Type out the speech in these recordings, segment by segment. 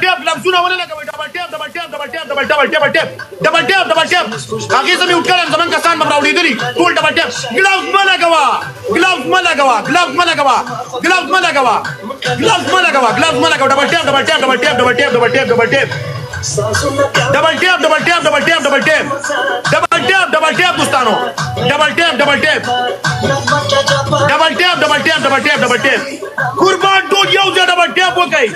ټیپ لفظونه ونه لګوي ډبل ټیپ ډبل ټیپ ډبل ټیپ ډبل ټیپ ډبل ټیپ ډبل ټیپ ډبل ټیپ هغه زمي وکړل زمون کسان مګ راوړېدلی ټول ډبل ټیپ ګلاوز ما لګوا ګلاوز ما لګوا ګلاوز ما لګوا ګلاوز ما لګوا ګلاوز ما لګوا ګلاوز ما لګوا ډبل ټیپ ډبل ټیپ ډبل ټیپ ډبل ټیپ ډبل ټیپ ډبل ټیپ double tape double tape double tape double tape double tape double tape दोस्तों double tape double tape double tape double tape double tape double tape Kurban to use double tape हो गई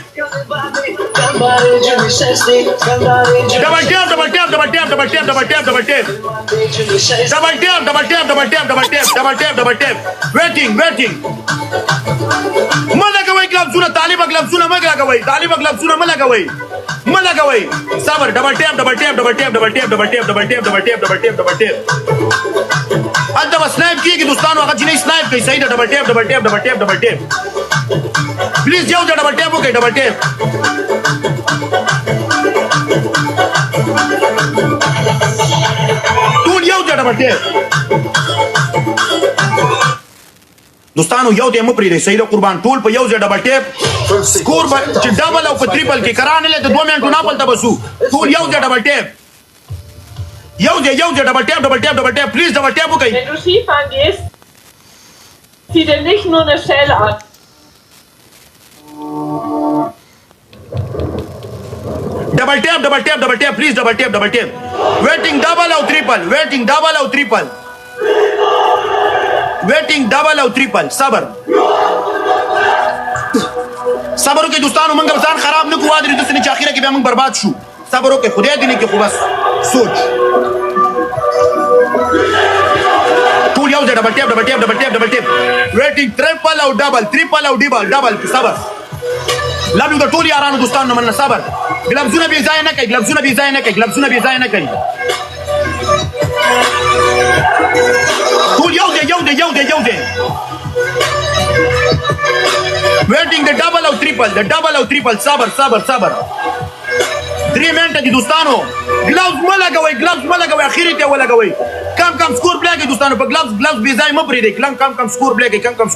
double tape double tape double tape double tape double tape double tape double tape double tape double tape double tape double tape double tape waiting waiting मला गवई क्लब सुना तालिब club सुना मगला गवई तालिब club सुना मला गवई صبر double tape double tape double tape double tape double tape double tape double tape double tape double tape انت بس سنايب كيجي دوستانو هغه جنې سنايب کوي صحیح double tape double tape double tape double tape please یو double tape وکړئ double tape ټول یو double tape دوستانو یو دې مو پرې صحیح قربان ټول په یو ډبل ټیپ سکور چې ډبل او په ټریپل کې کرانه له 2 منټو نه پلته بسو ټول یو ډبل ټیپ یو ډبل ټیپ ډبل ټیپ ډبل ټیپ پلیز ډبل ټیپ وکړئ wenn du Skifahren gehst zieh dir nicht nur eine Schelle an double tape double tape double tape please double tape waiting double और triple waiting double और triple waiting double और ट्रिपल صبر صبر وکړئ دوستانو موږ ځان خراب نه کوو درې دسنه چې اخیره کې به موږ برباد شو صبر وکړئ خدای دې نه کې خو بس سوچ ټول یو ډبل ټیپ ډبل ټیپ ډبل ټیپ ډبل ټیپ ویټینګ ټریپل او ډبل ټریپل او ډبل صبر لب یو د ټول یارانو دوستانو مننه صبر ګلبزونه بې ځای نه کوي ګلبزونه بې ځای نه کوي ګلبزونه بې ځای نه کوي ټول یو دی ویټینګ د ډبل او ټریپل صبر 3 منټه دي دوستانو ګلوز ما لګوي اخیری ته ولګوي کم سکور پلی کوي دوستانو په ګلوز بې ځای مه پرېږدئ کم سکور پلی کوي کم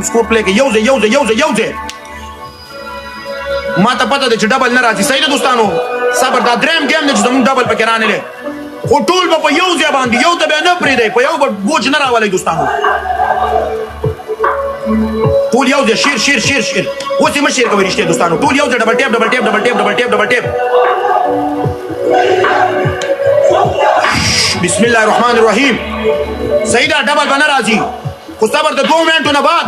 سکور پلی کوي یو ځای ما ته پته ده چې ډبل نه راځي صحیح ده دوستانو صبر دا دریم ګیم دی چې زموږ ډبل پکې رانلی خو ټول به په یو ځای باندې یو ته به نه پرېږدئ په یو به بوج نه راولئ دوستانو ټول یو ځای شیر اوس یې مه شیر کوئ رښتیا دوستانو ټول یو ځای ډبل ټیپ بسم الله الرحمن الرحیم صحیح ده ډبل به نه راځي خو صبر د 2 منټو نه بعد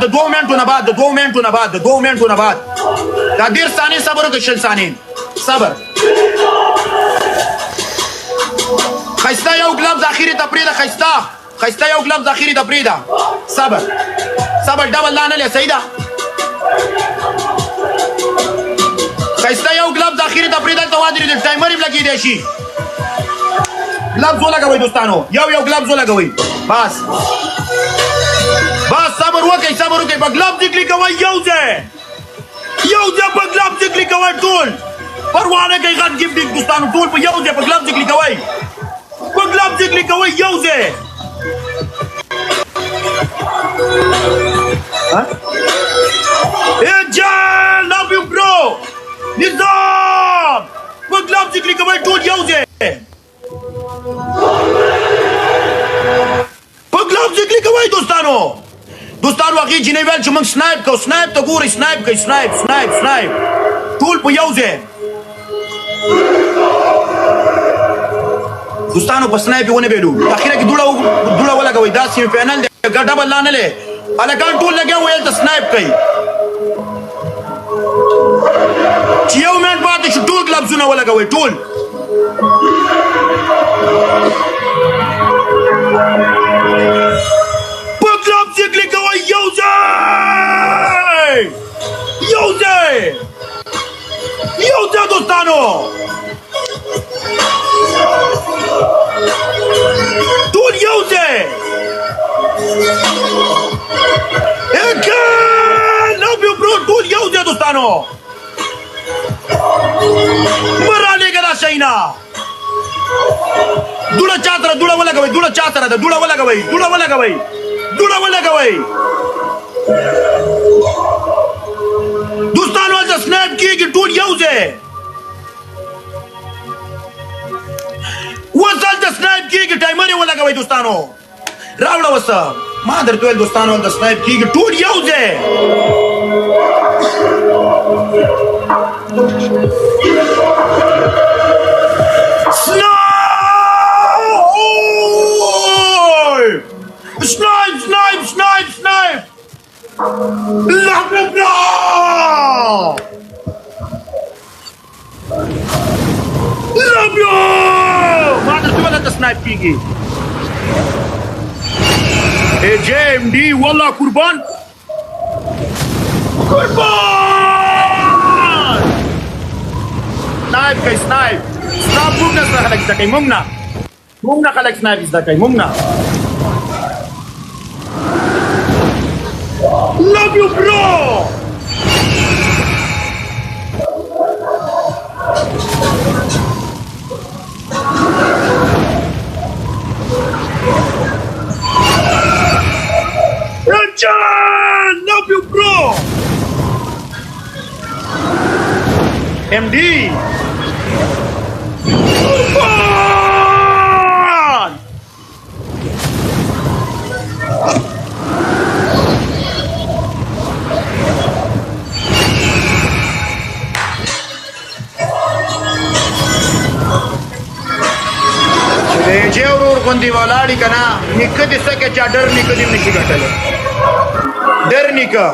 دا 10 ثانیې صبر وکړئ 60 ثانیې صبر خیسته یو ګلبز اخیری ته پرېږده خیسته یو ګلبز اخیری ته پرېږده صبر ډبل دا نه لې صحیح ده خیسته یو ګلبز اخیری ته پرېږده هلته ودرېږئ ټایمر یې لګېدی شي ګلبز ولګوئ دوستانو یو ګلبز ولګوئ بس صبر وکړئ په ګلبز یې کلیکوئ یو ځای په ګلبز یې کلیکوئ ټول پروا نه کوي غټ ګیف ډیک دوستانو ټول په یو ځای په ګلبز یې کلیکوئ یو ځای جان لو یو برو نظام په ګلبز یې کلیکوئ ټول یو ځای په ګلبز یې کلیکوئ دوستانو هغې جینۍ ویل چې موږ سنایپ کوو سنایپ ته ګورئ سنایپ کوي سنایپ ټول په یو ځای دوستانو په سنایپ یې ونه بیلو اخیره کې دوړه ولګوئ دا سیمي فائنل دی ډبل لا نه لې هلکان ټول لګیا وو هلته سنایپ کوي چې یو منټ پاتې شو ټول ګلبزونه ولګوئ ټول یو ځای دوستانو ټول یو ځای ټول یو ځای دوستانو مه رالېږه دا شیونه دوړه چا سره دوړه ولګوئ دوړه ولګوئ کېږي ټول یو ځای اوس دلته سنایپ کېږي ټایمر یې ولګوئ دوستانو راوړه وسه ما درته ویل دوستانو هلته سنایپ کېږي ټول یو ځای Snipe! Love you! Mother, do let the snipe kiki. Hey, JMD, Wallah, Kurban! Kurban! Snipe, guys, snipe! Stop, mumna sa khalak sa kay mumna. Mumna khalak snipe is da kay mumna. Love you, bro! Richard! Love you, bro! MD! Kurban! जे ورور غوندې ولاړی کنه نیکه دې څه کې چا ډر نیکه دې نشي ګټلی ډر نیکه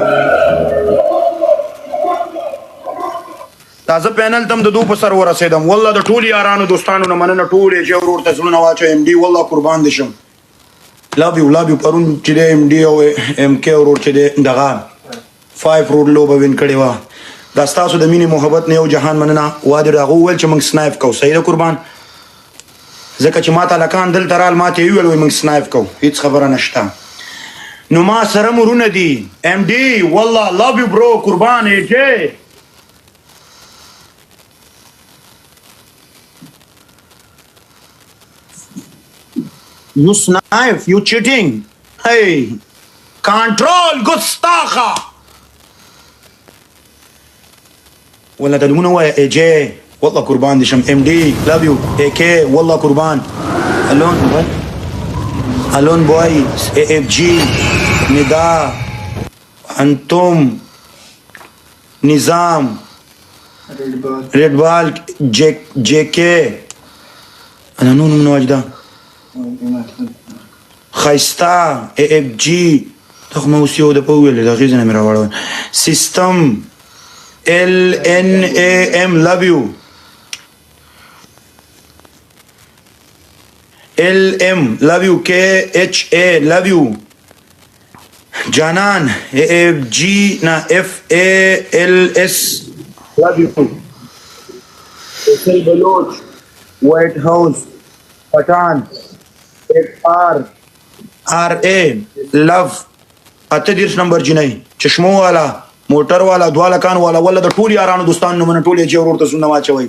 تازه پینل تم د دو په سر ورسېدم والله د ټولو یارانو دوستانو نه مننه ټول یې جې ورور ته زړونه واچوه ام ډي والله قربان دې شم لو یو پرون چې دی ام ډي او ام کې ورور چې دی دغه 5 روډ لوبه وین کړې وه دا ستاسو د مینې محبت نه یو جهان مننه وادي هغه وویل چې موږ سنایپ کوو صحیح ده قربان ځکه چې ما ته لکان دلته رال ما ته یې وویل وایي موږ سنایپ کوو هېڅ خبره نشته نو ما سره مرونه دي ام ډي والله لو یو برو قربان ای جې You snipe, you cheating. Hey, control, Gustacha. والله تلمونه هو AJ والله قربان دي شم MD love you AK والله قربان Alone boys AFG ندا انتم نظام ريد بال JK انا نون من واجده خایستا AFG دغه مو سیو د په ویل د غیزنه مې راوړل سیستم LNAM love you LM love you KHA love you جانان AFG نا FALS love you SL بلوچ وائٹ ہاؤس پٹان RA love اته دیرش نمبر جنۍ چشمو والا موټر والا دواله کان والا والله د ټول یارانو دوستانو نه ټول یې ورور ته سونه واچوي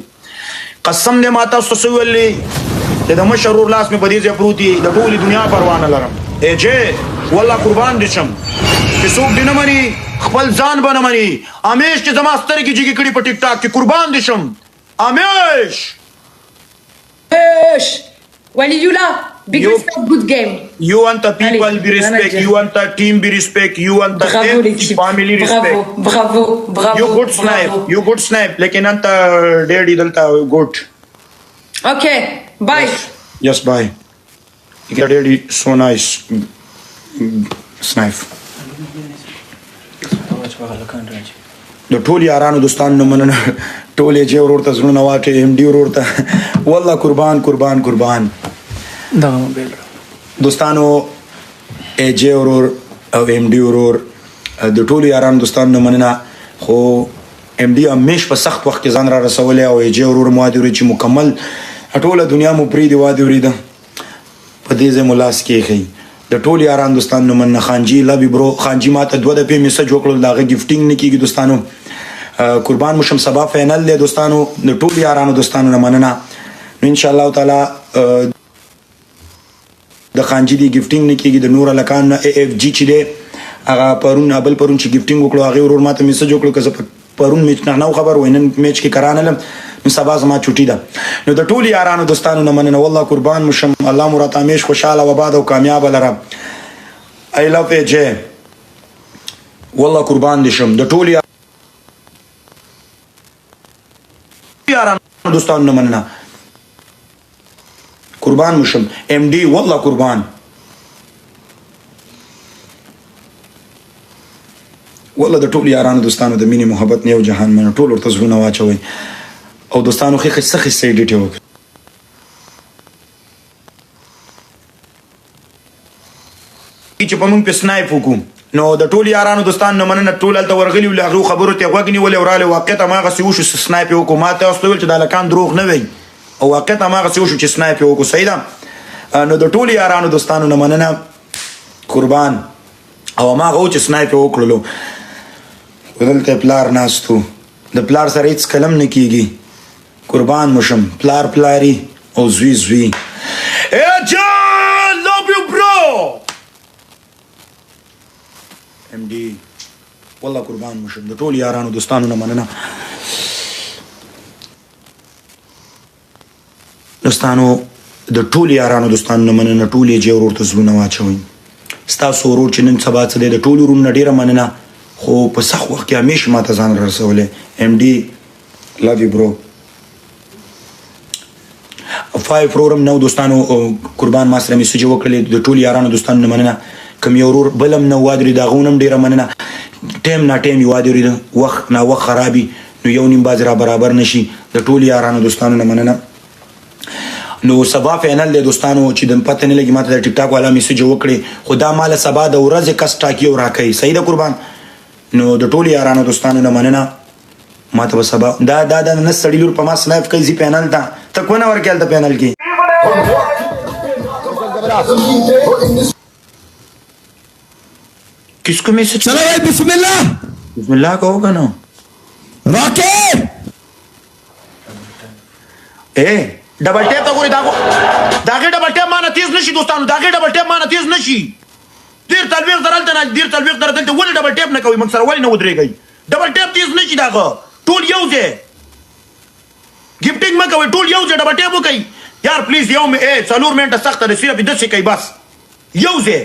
قسم دې ماته تاسو ویلې د مشرور لاس مې په دې ځای پروتي د ټول دنیا پروا نه لرم ای جې والله قربان دې شم چې څوک دې نه مني خپل ځان به نه مني امیش چې زما سترګې جګې کړي په ټیک ټاک کې قربان دې شم امیش Waliullah, big respect, good game. You want the people be respect, you want the team be respect, you want the family respect. Bravo. You good snipe, lekin anta daddy dalta good. Okay, bye. Yes, bye. Your daddy so nice. Snipe. د ټول یارانو دوستانو مننه ټول یې جې ورور ته زړونه واچوي ام ډي ورور ته والله قربان دغه موبایل دوستانو ای جې ورور او ام ډي ورور د ټولو یارانو دوستانو مننه خو ام ډي همیش په سخت وخت کې ځان را رسولی او ای جې ورور مو وادي چې مکمل ټوله دنیا مو پرېږدي وادي وریده په دې ځای مو لاس کېښئ د ټول یاران دوستانو مننه خانجي لبي برو خانجي ماته 2 دفعې میسج وکړل د هغه ګفټینګ نه کېږي دوستانو قربان مو شم سبا فائنل دی دوستانو د ټول یارانو دوستانو نه مننه نو انشاءالله تعالی د خانجي دی ګفټینګ نه کېږي د نور لکان نه AFG چې دی هغه پرون چې ګفټینګ وکړو هغې ورور ماته میسج وکړو که زه په پرون میچ نه خبر وینن میچ کې کرانلم نو سبا زما چوټی ده نو د ټولو یارانو دوستانو نه مننه والله قربان مشم الله مو راته همیش خوشاله و آباد او کامیاب لرم I love you جی والله قربان دي شم د ټولو یارانو دوستانو نه مننه قربان مشم ام ډي والله قربان والله د ټولو یارانو دوستانو د مینې محبت نه یو جهان منه ټول ورته زړونه واچوئ او دوستانو خې څه ایډیټ وکړي چې په موږ په سنایپ وکړو نو د ټولو یارانو دوستانو نه مننه ټول هلته ورغلي ول هغو خبرو ته غوږ نیولی ورالی واقعیت هماغسې وشو سنایپ یې وکړو ما تاسو ته ویل چې دا هلکان دروغ نه وی او واقعیت هماغسې وشو چې سنایپ یې وکړو صحیح ده نو د ټولو یارانو دوستانو نه مننه قربان او هماغه و چې سنایپ یې وکړلو دلته پلار ناست و د پلار سره هېڅ کلم نه کېږي قربان مشم پلار پلاری او زوی زوی love you bro ام ډي والله قربان مشم د ټولو یارانو دوستانو نه مننه دوستانو د ټولو یارانو دوستانو نه مننه ټول یې جې ورور ته زړونه واچوئ ستاسو ورور چې نن سبا څه دی د ټولو ورونو نه ډېره مننه خو په سخت وخت کې همیشه ماته ځان رسولی ام ډي love you bro 5 پروګرام نو دوستانو قربان ما سره میسج وکړلې د ټولو یارانو دوستانو نه مننه کوم یو ورور بلم نه وادري د هغو نه هم ډېره مننه ټایم نا ټایم یې وادرېده وخت نا وخت خرابي نو یو نیم باز را برابر نشي د ټولو یارانو دوستانو نه مننه نو سبا فائنل دی دوستانو چې د پته نه لګي ماته د ټیک ټاک والا میسج وکړي خو دا مال سبا د ورځې کس ټاکي او راکوي صحیح ده قربان نو د ټولو یارانو دوستانو نه مننه ماته به سبا دا نه سړي لور په ما سنایپ کوي زی پینل ته ته کو نه ورکې هلته پینل کې کس کو میسج چلو بھائی بسم اللہ بسم الله کہو کا نا راکٹ اے ډبل ټیپ ته ګوري داغه ډبل ټیپ مانه تیز نشي دوستانو داغه ډبل ټیپ مانه تیز نشي دیر تلويق درلته نه دیر تلويق درلته ولې ډبل ټیپ نه کوي مکسر ولې نه ودرېږي ډبل ټیپ تیز نشي داغه ټول یو ځای گفټینګ مکوي ټول یو ځای ډبل ټیپ وکړي یار پلیز یو مې اے څلور منټه سخته ده صرف داسې کوي بس یو ځای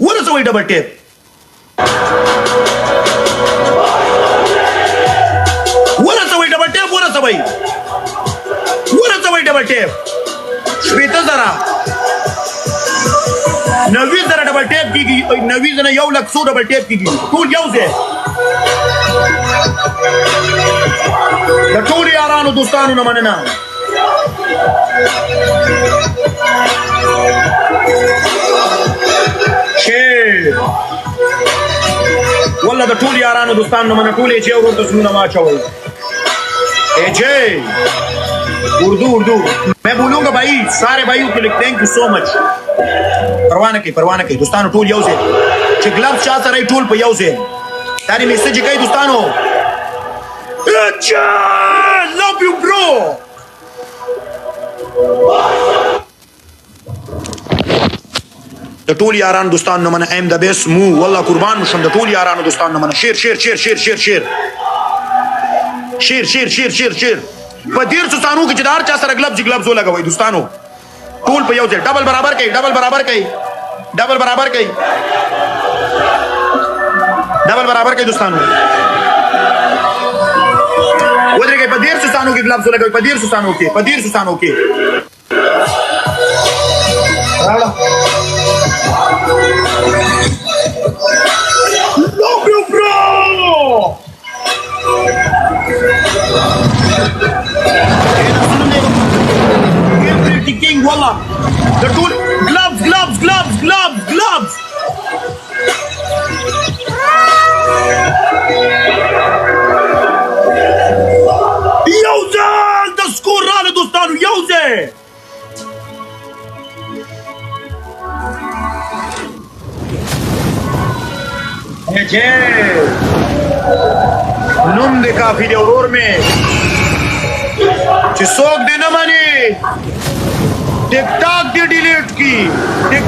ورسوئ ډبل ټیپ ورسوئ ډبل ټیپ ورسوئ ډبل ټیپ شپېته زره 90 زره ډبل ټیپ کېږي 90 زره 100,000 ډبل ټیپ کېږي ټول یو ځای د ټولو یارانو دوستانو نه مننه والله د ټولو یارانو دوستانو نه مننه ټول یې چې ورور ته زړونه واچوئ اے جے اردو میں بولوں گا بھائی سارے بھائیوں کے لیے تھینک یو سو مچ پروا نه کوي دوستانو ټول یو ځای چې ګلاب چا سره ټول په یو ځای دا دې میسج کوي دوستانو love you bro د ټول یارانو دوستانو نه مننه ایم د بیس مو والله قربان مشم د ټول یارانو دوستانو نه مننه شیر په دیر سوسانو کې چې دار چا سره ګلبز ولګوي دوستانو ټول په یو ځای ډبل برابر کوي دوستانو ودرېږئ په دیر سوسانو کې ګلبز ولګوي په دیر سوسانو کې love you bro King والله the tool gloves یو ځل د سکور راله دوستانو یو ځل نوم دې کافي دی ورور مې چې څوک دې نه مني ټیک ټاک دې ډیلیټ کی ټیک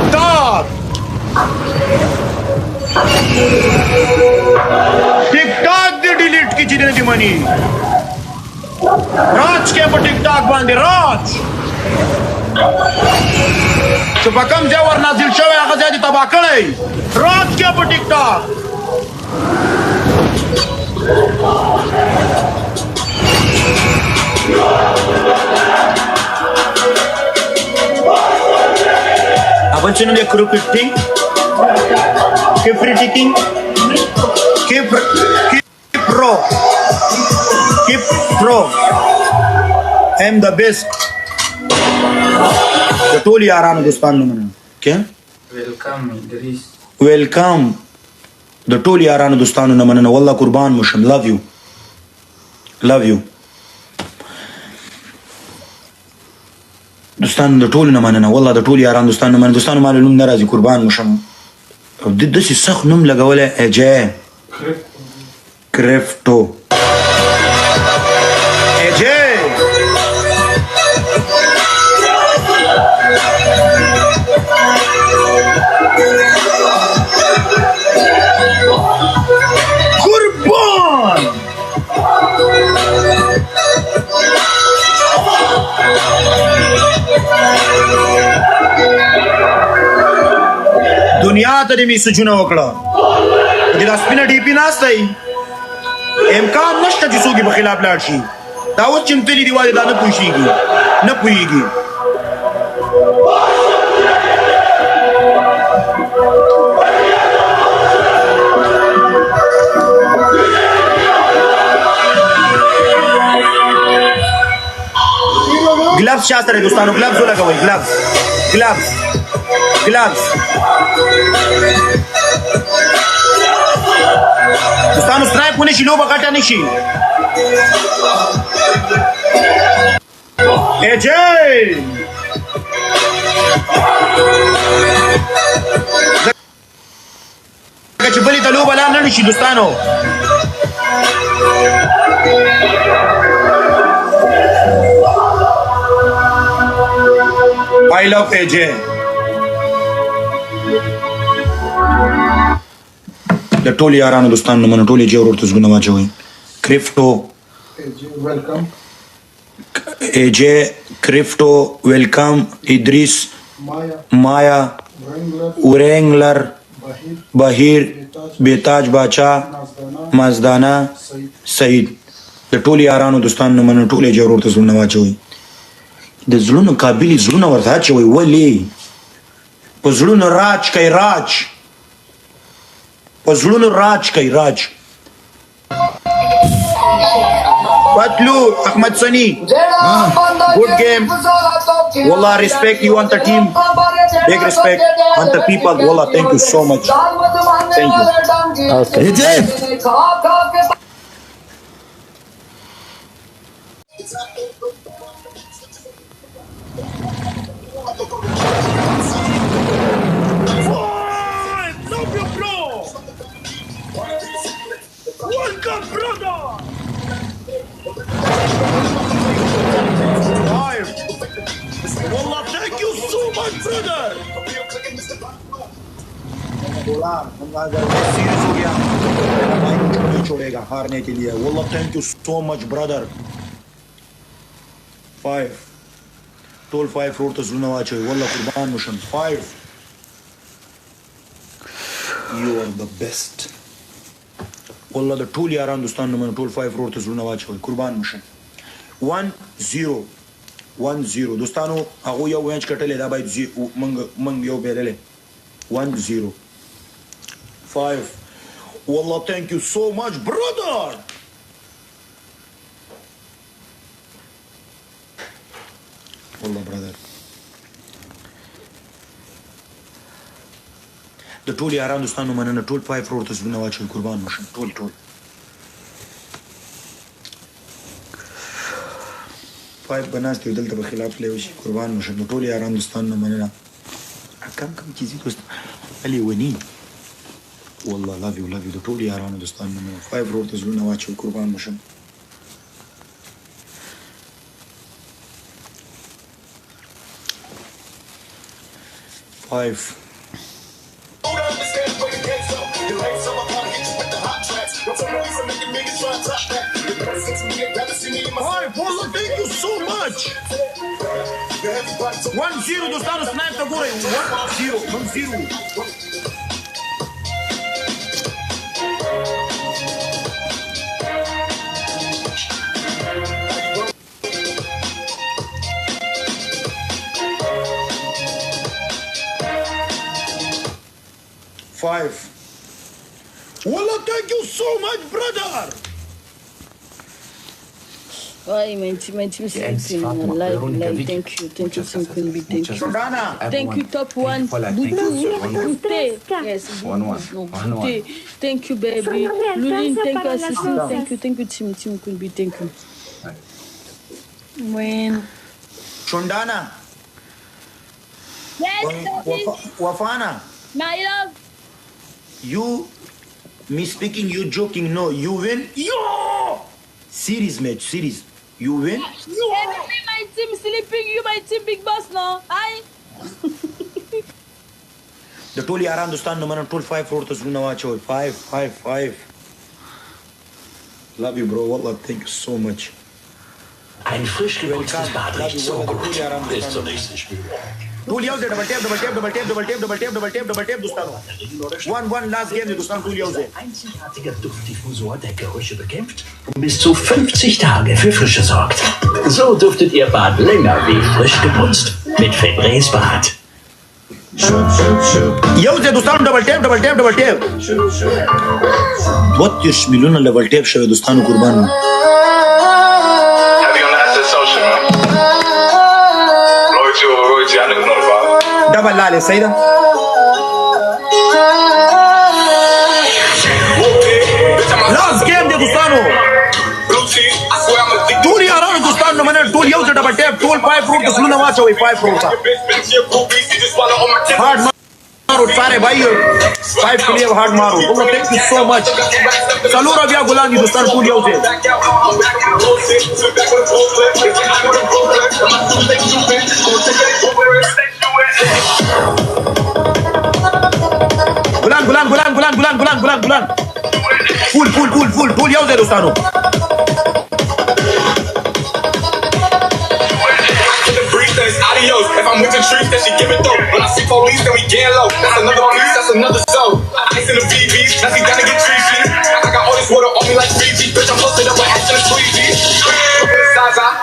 ټاک دې ډیلیټ کی چې نه دی مني راج کې په ټیک ټاک باندې راج چې په کوم ځای ورنازل شوی هغه ځای دې تباه کړی راج کې په ټیک ټاک Apa channel dia Krupiting? Kipritiking? Kipro. I am the best. The toll यारानो दोस्तानो मना क्या? Welcome Idris. Welcome. The toll यारानो दोस्तानो न मना والله قربان مشم. Love you. Love you. دوستان د ټول نه مننه والله د ټول یاران دوستان نه مننه دوستانو مال نوم ناراضي قربان مشم او د دې سخت نوم لګولې اجه کرپټو اجه قربان دنیا ته دې می سجونه وکړه دې لاس پینه ډی پی ناستای امکان نشته چې څوک په خلاف لاړ شي دا و چې متلی دی والي دا نه پوښیږي نه پوښیږي ग्लव्स शास्त्र है दोस्तों ग्लव्स लगा हुआ ग्लव्स ग्लव्स ग्लव्स दोस्तों स्ट्राइप होने की लोबा काटा नहीं शी एजय कचबली तलोबा ला नहीं शी दोस्तों I love AJ. The toll यारानो दोस्तानो मन टोली जे ورته زګونه واچوي کرپټو Welcome. AJ کرپټو ویلکم ادریس مایا ورنگلر بهیر بیتاج باچا مزدانا سعید د ټول یارانو دوستانو من ټول یې ورته زګونه واچوي د زړونو قابلیت زړونه ورته اچوي ولې په زړونو راج کوي راج په زړونو راج کوي راج پتلو احمد سنی good game والله respect you on the team big respect on the people والله thank you so much thank you okay Welcome, brother! Wallah, thank you so much, brother! Serious हो गया माइक नहीं छोड़ेगा हारने के लिए wallah thank you so much brother 5 टोल 5 रोड तो सुनना वाचे wallah कुर्बान मुशम 5 you are the best والله د ټول یاران دوستانو من ټول 5 روډ ته زړونه واچوي قربان مشم 1-0 دوستانو هغه یو وینچ کټلې دا باید منګ یو بیرلې 1-0 5 والله thank you so much brother والله brother د ټول یاران دوستانو مننه ټول 5 روډ ته زړونه واچوي قربان مشم ټول 5 بناست یو دلته په خلاف لوي قربان مشم ټول یاران دوستانو مننه کم چیزی دوست علي ونی والله love you د ټول یاران دوستانو مننه 5 روډ ته زړونه واچوي قربان مشم Five. Five, والله thank you so much. 1-0 دوستانو سنايب ته ګورئ 1-0 5. والله thank you so much brother. Why, my team sleeping. Like, thank you, Simple, thank you. Shondana. Thank you, top one. Bute. Yes, Bute. Thank you, baby. Lulin, thank you, assistant. Thank you, Team Kunbi, thank you. When? Shondana. Yes, Wafana. my love. You, me speaking, you joking. No, you win. Yo! Series match, series. You win. Yo! Every my team sleeping, you my team big boss now. Aye. The tool yaran dostan no mana tool 5 floor to zuna wacho 5. Love you bro. Wallah, thank you so much. Ein frisch geputztes Bad riecht so gut. Bis zur nächsten Spielung. Tool yaus double tap dostano. 1-1 last game dostan tool yaus. Einzigartiger Duftdiffusor, der Gerüche bekämpft und bis zu 50 Tage für Frische sorgt. So duftet Ihr Bad länger wie frisch geputzt. Mit Febreze Bad. Yaus dostano double tap. What you miluna double tap shave dostano kurban. Double lale Saida. Last game de dostano. Tool yaran dostano mana tool yaus double tap tool 5 floor to zuna wacho 5 floor. Hard मारो सारे भाई 5 के लिए हार्ड मारो बोलो thank you so much चलो रबिया गुलामी दोस्तों टूल याउ से गुलान फुल टूल याउ से दोस्तों Adios. If I'm with the trees, then she give it though. When I see police, then we get low. That's another piece, that's another soul. Ice in the BBs, now she down to get treachy. I got all this water on me like Fiji. Bitch, I'm posted up like Ashton Squeegee.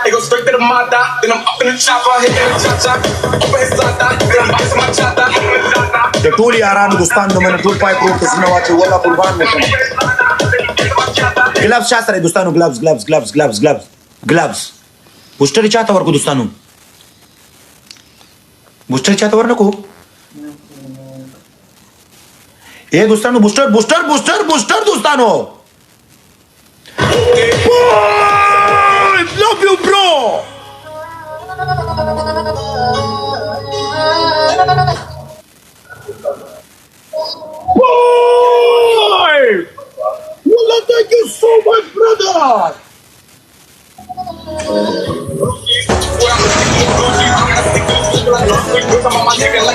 It goes straight to the Mata. Then I'm up in the chopper, hitting the cha-cha. Open his lata, then I'm boxing my chata. The tool yaran dostan no mana tool 5 floor to zuna wacho wala qurban mission. Gloves chasare dostano gloves. Booster chata warko dostano. Booster चाहता वरना को ये दोस्तानो बूस्टर दोस्तानो love you bro Wallah, thank you so much brother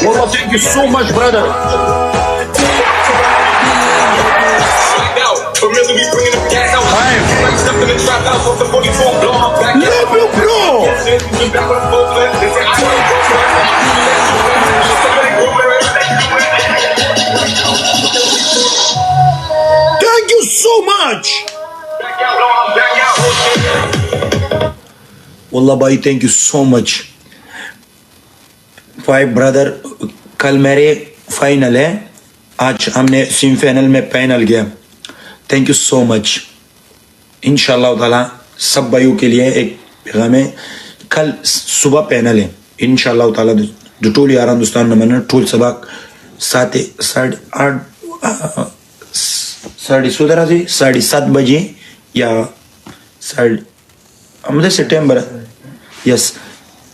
Wallah, thank you so much, brother. Love you, bro. Thank you so much. Wallah, bhai, thank you so much. 5 ब्रदर कल मेरे फाइनल है आज हमने सेमीफाइनल में फाइनल गया थैंक यू सो मच इंशाल्लाह ताला सब भाइयों के लिए एक पैगाम है कल सुबह फाइनल है इंशाल्लाह ताला जो टोल यारान दोस्तान ने मैंने टोल सबक 7:30 बजे या 7 सितंबर यस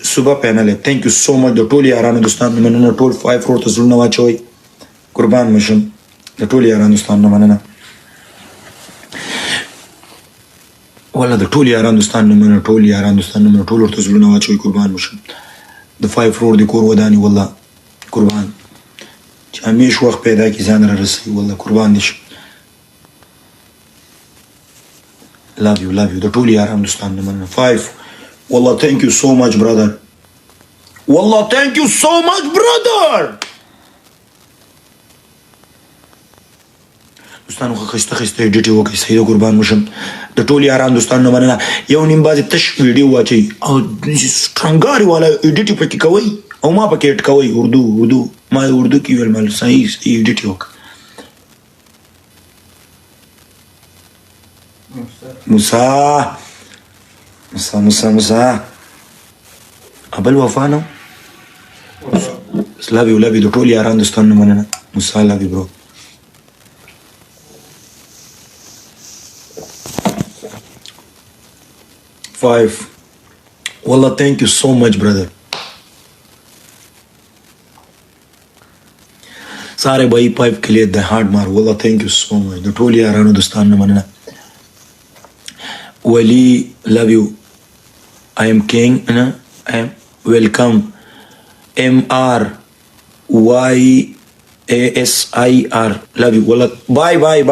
सुबह पैनल है thank you so much the toll यारान दोस्तान ने मैंने टोल 5 फ्लोर तो जुलना वाचोई कुर्बान मिशन द टोल यारान दोस्तान ने मैंने वाला द टोल यारान दोस्तान ने मैंने टोल तो जुलना वाचोई कुर्बान मिशन द 5 फ्लोर दी कोर वदानी والله कुर्बान हमेश वक्त पैदा की जान रसी والله कुर्बान दिश love you the ټول یاران دوستان نه مننه 5 والله thank you so much brother والله thank you so much brother دوستانو خسته ایډیټ وکړئ سیده قربان مشم د ټول یاران دوستان نه مننه یو نیم بعد تش ویډیو واچي او سترنګاري والا ایډیټ پکې کوي او ما پکې اډ کوي اردو ما اردو کې ویل مال صحیح ایډیټ وکړه موسی ابل وفانو لove you د ټول یاران دوستان نه مننه موسی love you bro Five. Wallah, thank you so much, brother. Sare bhai pipe ke liye the hard mar. Wallah, thank you so much. The toli yarano dostan ne manna. Wali, love you. I am king. I am welcome. MRYASIR. Love you. Wallah, bye. Bye,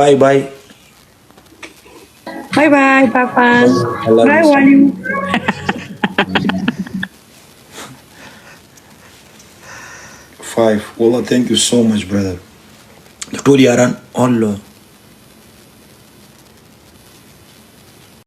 Papa. Bye, Wali. Five. Wallah, thank you so much, brother. The ټول یاران الله